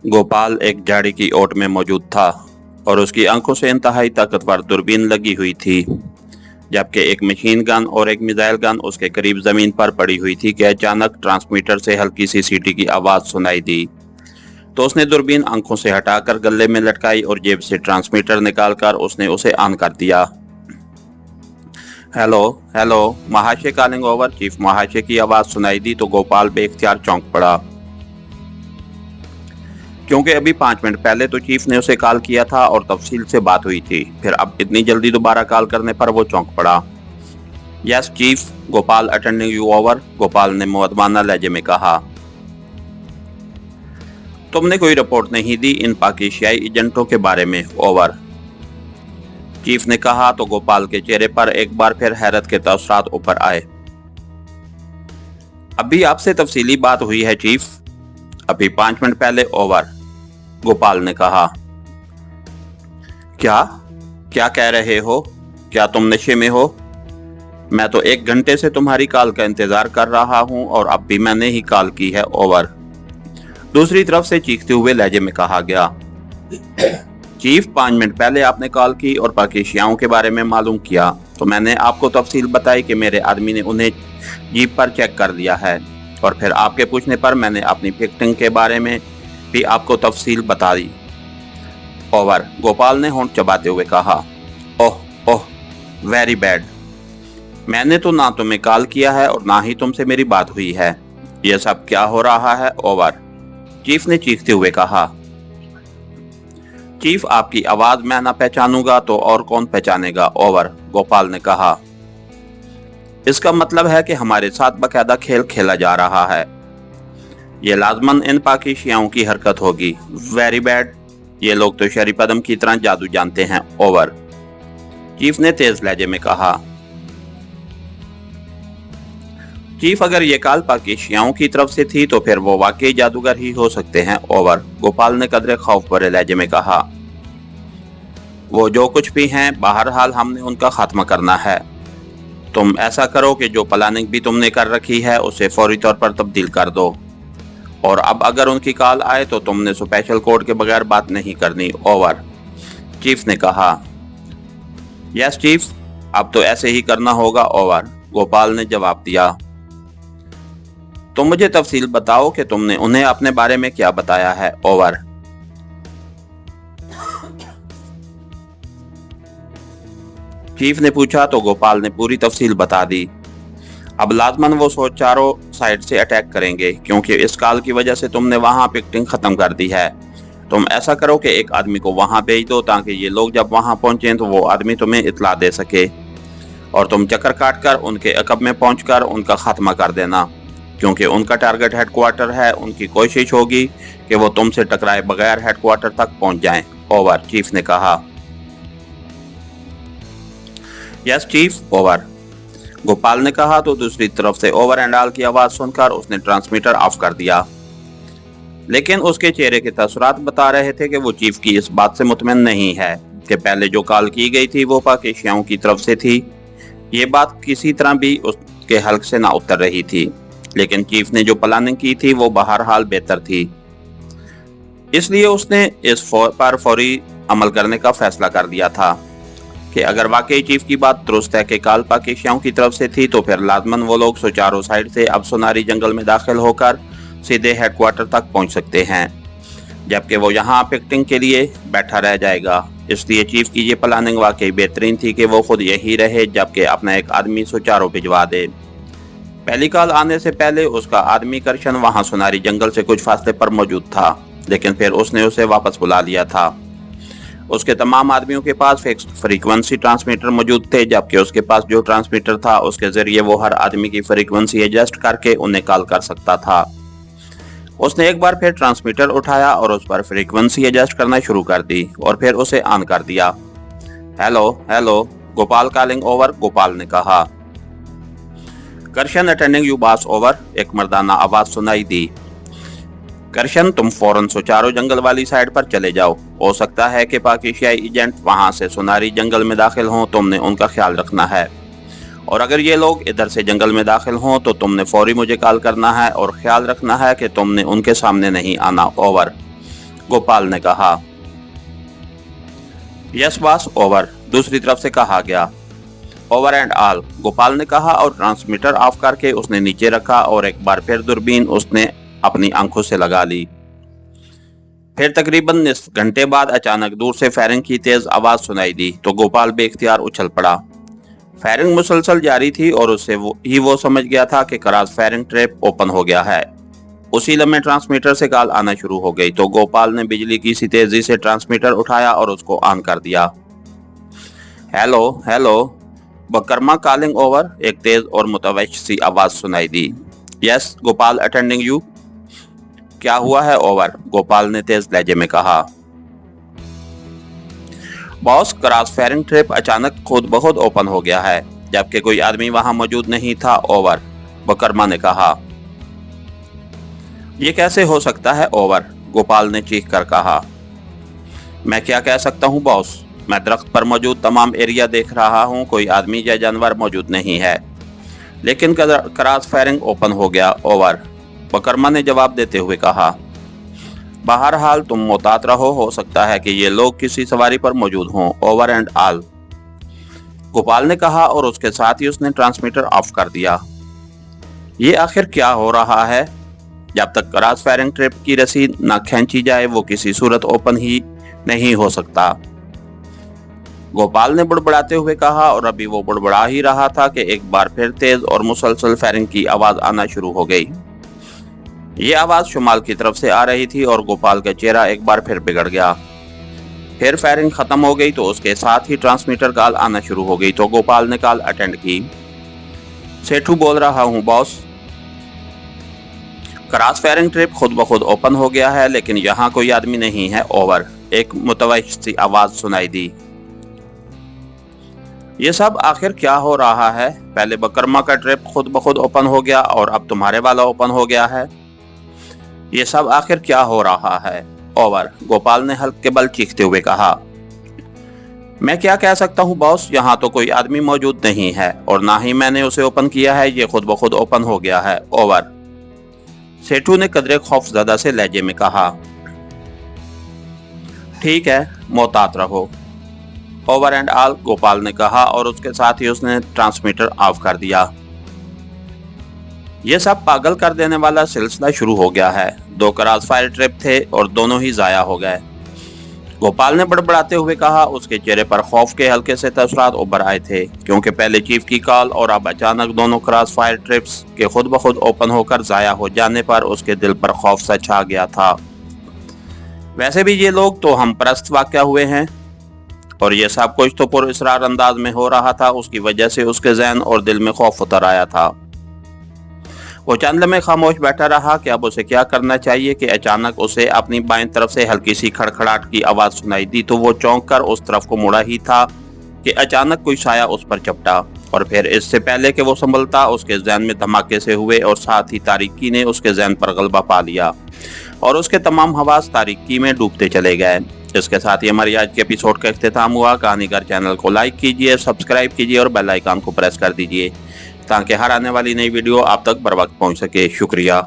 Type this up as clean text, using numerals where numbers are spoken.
गोपाल एक झाड़ी की ओट में मौजूद था और उसकी आंखों से इंतहाई ताकतवर दूरबीन लगी हुई थी, जबकि एक मशीन गन और एक मिसाइल गन उसके करीब जमीन पर पड़ी हुई थी कि अचानक ट्रांसमीटर से हल्की सी सीटी की आवाज सुनाई दी। तो उसने दूरबीन आंखों से हटाकर गले में लटकाई और जेब से ट्रांसमीटर निकालकर उसने उसे ऑन कर दिया। हेलो हेलो, महाशय कॉलिंग ओवर। चीफ महाशय की आवाज सुनाई दी तो गोपाल बेख्तियार चौंक पड़ा, क्योंकि अभी 5 मिनट पहले तो चीफ ने उसे कॉल किया था और तफसील से बात हुई थी। फिर अब इतनी जल्दी दोबारा कॉल करने पर वो चौंक पड़ा। Yes chief, Gopal attending you over, Gopal ने मुअद्दबाना लहजे में कहा। तुमने कोई रिपोर्ट नहीं दी इन पाकिस्तानी एजेंटों के बारे में, ओवर, चीफ ने कहा तो गोपाल के चेहरे पर एक बार फिर हैरत के तासुरात ऊपर आए। अभी आपसे तफसीली बात हुई है चीफ, अभी 5 मिनट पहले, ओवर, गोपाल ने कहा। क्या क्या कह रहे हो? क्या तुम नशे में हो? मैं तो 1 घंटे से तुम्हारी कॉल का इंतजार कर रहा हूं और अब भी मैंने ही कॉल की है, ओवर, दूसरी तरफ से चीखते हुए लहजे में कहा गया। चीफ, 5 मिनट पहले आपने कॉल की और पाकिस्तानियों के बारे में मालूम किया तो मैंने आपको तफसील बताई कि मेरे आदमी ने उन्हें जीप पर चेक कर लिया है और फिर आपके पूछने पर मैंने अपनी फिक्टिंग के बारे में भी आपको तफसील बता दी, ओवर, गोपाल ने होंठ चबाते हुए कहा। ओह ओह, वेरी बैड। मैंने तो ना तुम्हें कॉल किया है और ना ही तुमसे मेरी बात हुई है। यह सब क्या हो रहा है, ओवर, चीफ ने चीखते हुए कहा। चीफ, आपकी आवाज मैं ना पहचानूंगा तो और कौन पहचानेगा, ओवर, गोपाल ने कहा। इसका मतलब है कि हमारे साथ बकायदा खेल खेला जा रहा है। ये लाजमन इन पाकिस्तानियों की हरकत होगी। Very bad. ये लोग तो शरीफ आदम की तरह जादू जानते हैं, ओवर, चीफ ने तेज लहजे में कहा। चीफ, अगर ये कॉल पाकिस्तानियों की तरफ से थी तो फिर वो वाकई जादूगर ही हो सकते हैं, ओवर, गोपाल ने कदरे खौफ भरे लहजे में कहा। वो जो कुछ भी हैं, बहरहाल हमने उनका खात्मा करना है। तुम ऐसा करो कि जो प्लानिंग भी तुमने कर रखी है उसे फौरी तौर पर तब्दील कर दो और अब अगर उनकी कॉल आए तो तुमने स्पेशल कोड के बगैर बात नहीं करनी, ओवर, चीफ ने कहा। यस चीफ, अब तो ऐसे ही करना होगा, ओवर, गोपाल ने जवाब दिया। तो मुझे तफसील बताओ कि तुमने उन्हें अपने बारे में क्या बताया है, ओवर, चीफ ने पूछा तो गोपाल ने पूरी तफसील बता दी। अब लाजमन वो सोच चारों साइड से अटैक करेंगे क्योंकि इस कॉल की वजह से तुमने वहां पिक्टिंग खत्म कर दी है। तुम ऐसा करो कि एक आदमी को वहां भेज दो ताकि ये लोग जब वहां पहुंचे तो वो आदमी तुम्हें इतला दे सके और तुम चक्कर काट कर उनके अकब में पहुंचकर उनका खात्मा कर देना, क्योंकि उनका टारगेट हेडक्वार्टर है। उनकी कोशिश होगी कि वो तुमसे टकराए बगैर हेडक्वार्टर तक पहुंच जाएं, ओवर, चीफ ने कहा। यस चीफ, ओवर, गोपाल ने कहा तो दूसरी तरफ से ओवर एंड ऑल की आवाज सुनकर उसने ट्रांसमीटर ऑफ कर दिया, लेकिन उसके चेहरे के तसुरात बता रहे थे कि वो चीफ की इस बात से मुतमईन नहीं है कि पहले जो कॉल की गई थी वो पाकिस्तानियों की तरफ से थी। ये बात किसी तरह भी उसके हल्क से ना उतर रही थी, लेकिन चीफ ने जो प्लानिंग की थी वो बहरहाल बेहतर थी, इसलिए उसने इस पर फौरी अमल करने का फैसला कर दिया था कि अगर वाकई चीफ की बात दुरुस्त है कि कॉल पाकिस्तानियों की तरफ से थी तो फिर लाजमन वो लोग सुचारू साइड से अब सोनारी जंगल में दाखिल होकर सीधे हेडक्वार्टर तक पहुंच सकते हैं, जबकि वो यहाँ पिक्टिंग के लिए बैठा रह जाएगा। इसलिए चीफ की ये प्लानिंग वाकई बेहतरीन थी कि वो खुद यही रहे जबकि अपना एक आदमी सुचारू भिजवा दे। पहली कॉल आने से पहले उसका आदमी करशन वहाँ सोनारी जंगल से कुछ फासले पर मौजूद था, लेकिन फिर उसने उसे वापस बुला लिया था। उसके तमाम आदमियों के पास फिक्स्ड फ्रीक्वेंसी ट्रांसमीटर मौजूद थे, जबकि उसके पास जो ट्रांसमीटर था उसके जरिए वो हर आदमी की फ्रीक्वेंसी एडजस्ट करके उन्हें कॉल कर सकता था। उसने एक बार फिर ट्रांसमीटर उठाया और उस पर फ्रीक्वेंसी एडजस्ट करना शुरू कर दी और फिर उसे ऑन कर दिया। Hello hello, Gopal calling over, Gopal ने कहा। Karshan attending you boss, over, एक मर्दाना आवाज सुनाई दी। करशन, तुम फौरन सुचारू जंगल वाली साइड पर चले जाओ। हो सकता है कि पाकिस्तानी एजेंट वहां से सोनारी जंगल में दाखिल हों, तुमने उनका ख्याल रखना है और अगर ये लोग इधर से जंगल में दाखिल हों तो तुमने फौरी मुझे कॉल करना है और ख्याल रखना है कि तुमने उनके सामने नहीं आना, ओवर, गोपाल ने कहा। यस बॉस, ओवर, दूसरी तरफ से कहा गया। ओवर एंड ऑल, गोपाल ने कहा और ट्रांसमीटर ऑफ करके उसने नीचे रखा और एक बार फिर दूरबीन उसने अपनी आंखों से लगा ली। फिर तकरीबन निस्फ घंटे बाद अचानक दूर से फायरिंग की तेज आवाज सुनाई दी तो गोपाल बेख्तियार उछल पड़ा। फायरिंग मुसलसल जारी थी और उससे वो समझ गया था कि क्रॉस फायरिंग ट्रैप ओपन हो गया है। उसी लम्हे ट्रांसमीटर से कॉल आना शुरू हो गई तो गोपाल ने बिजली की सी तेजी से ट्रांसमीटर उठाया और उसको ऑन कर दिया। हेलो हेलो, बकरमा कॉलिंग ओवर, एक तेज और मुतवज्जिह सी आवाज सुनाई दी। Yes Gopal, attending you. क्या हुआ है ओवर, गोपाल ने तेज लहजे में कहा। बॉस, क्रॉस फायरिंग ट्रैप अचानक खुद ब खुद ओपन हो गया है जबकि कोई आदमी वहां मौजूद नहीं था ओवर, बकरमा ने कहा। यह कैसे हो सकता है ओवर, गोपाल ने चीख कर कहा। मैं क्या कह सकता हूं बॉस, मैं दरख्त पर मौजूद तमाम एरिया देख रहा हूं, कोई आदमी या जानवर मौजूद नहीं है, लेकिन क्रॉस फायरिंग ओपन हो गया ओवर, बकरमा ने जवाब देते हुए कहा। बहरहाल तुम मोहतात रहो, हो सकता है कि ये लोग किसी सवारी पर मौजूद हों, ओवर एंड ऑल, गोपाल ने कहा और उसके साथ ही उसने ट्रांसमीटर ऑफ कर दिया। ये आखिर क्या हो रहा है? जब तक क्रॉस फायरिंग ट्रैप की रसीद न खींची जाए वो किसी सूरत ओपन ही नहीं हो सकता, गोपाल ने बुड़बुड़ाते हुए कहा और अभी वो बुड़बुड़ा ही रहा था कि एक बार फिर तेज और मुसलसल फायरिंग की आवाज आना शुरू हो गई। ये आवाज शुमाल की तरफ से आ रही थी और गोपाल का चेहरा एक बार फिर बिगड़ गया। फिर फायरिंग खत्म हो गई तो उसके साथ ही ट्रांसमीटर कॉल आना शुरू हो गई तो गोपाल ने कॉल अटेंड की। सेठू बोल रहा हूं बॉस, क्रॉस फायरिंग ट्रैप खुद ब खुद ओपन हो गया है लेकिन यहाँ कोई आदमी नहीं है ओवर, एक मुतवज्जिह सी आवाज सुनाई दी। ये सब आखिर क्या हो रहा है? पहले बकरमा का ट्रैप खुद ब खुद ओपन हो गया और अब तुम्हारे वाला ओपन हो गया है। ये सब आखिर क्या हो रहा है ओवर, गोपाल ने हल्के बल चीखते हुए कहा। मैं क्या कह सकता हूँ बॉस, यहाँ तो कोई आदमी मौजूद नहीं है और ना ही मैंने उसे ओपन किया है, ये खुद ब खुद ओपन हो गया है ओवर, सेठू ने कदरे खौफजदा से लहजे में कहा। ठीक है, मोहतात रहो, ओवर एंड ऑल, गोपाल ने कहा और उसके साथ ही उसने ट्रांसमीटर ऑफ कर दिया। यह सब पागल कर देने वाला सिलसिला शुरू हो गया है। 2 क्रॉस फायर ट्रैप थे और दोनों ही जाया हो गए, गोपाल ने बड़बड़ाते हुए कहा। उसके चेहरे पर खौफ के हल्के से तसरात उभर आए थे क्योंकि पहले चीफ की कॉल और अब अचानक दोनों क्रॉस फायर ट्रैप्स के खुद ब खुद ओपन होकर जाया हो जाने पर उसके दिल पर खौफ सा छा गया था। वैसे भी ये लोग तो हम परस्त वाक़या हुए हैं और ये सब कुछ तो पुरअसरार अंदाज में हो रहा था, उसकी वजह से उसके ज़हन और दिल में खौफ उतर आया था। वो चंद लम्हे खामोश बैठा रहा कि अब उसे क्या करना चाहिए कि अचानक उसे अपनी बाएं तरफ से हल्की सी खड़खड़ाहट की आवाज़ सुनाई दी तो वो चौंक कर उस तरफ को मुड़ा ही था कि अचानक कोई साया उस पर चपटा और फिर इससे पहले कि वो संभलता उसके जहन में धमाके से हुए और साथ ही तारीकी ने उसके जहन पर गलबा पा लिया और उसके तमाम हवास तारीकी में डूबते चले गए। इसके साथ ही हमारी आज के एपिसोड का इख्तिताम हुआ। कहानीगर चैनल को लाइक कीजिए, सब्सक्राइब कीजिए और बेल आइकन को प्रेस कर दीजिए ताकि हर आने वाली नई वीडियो आप तक बर वक्त पहुंच सके। शुक्रिया।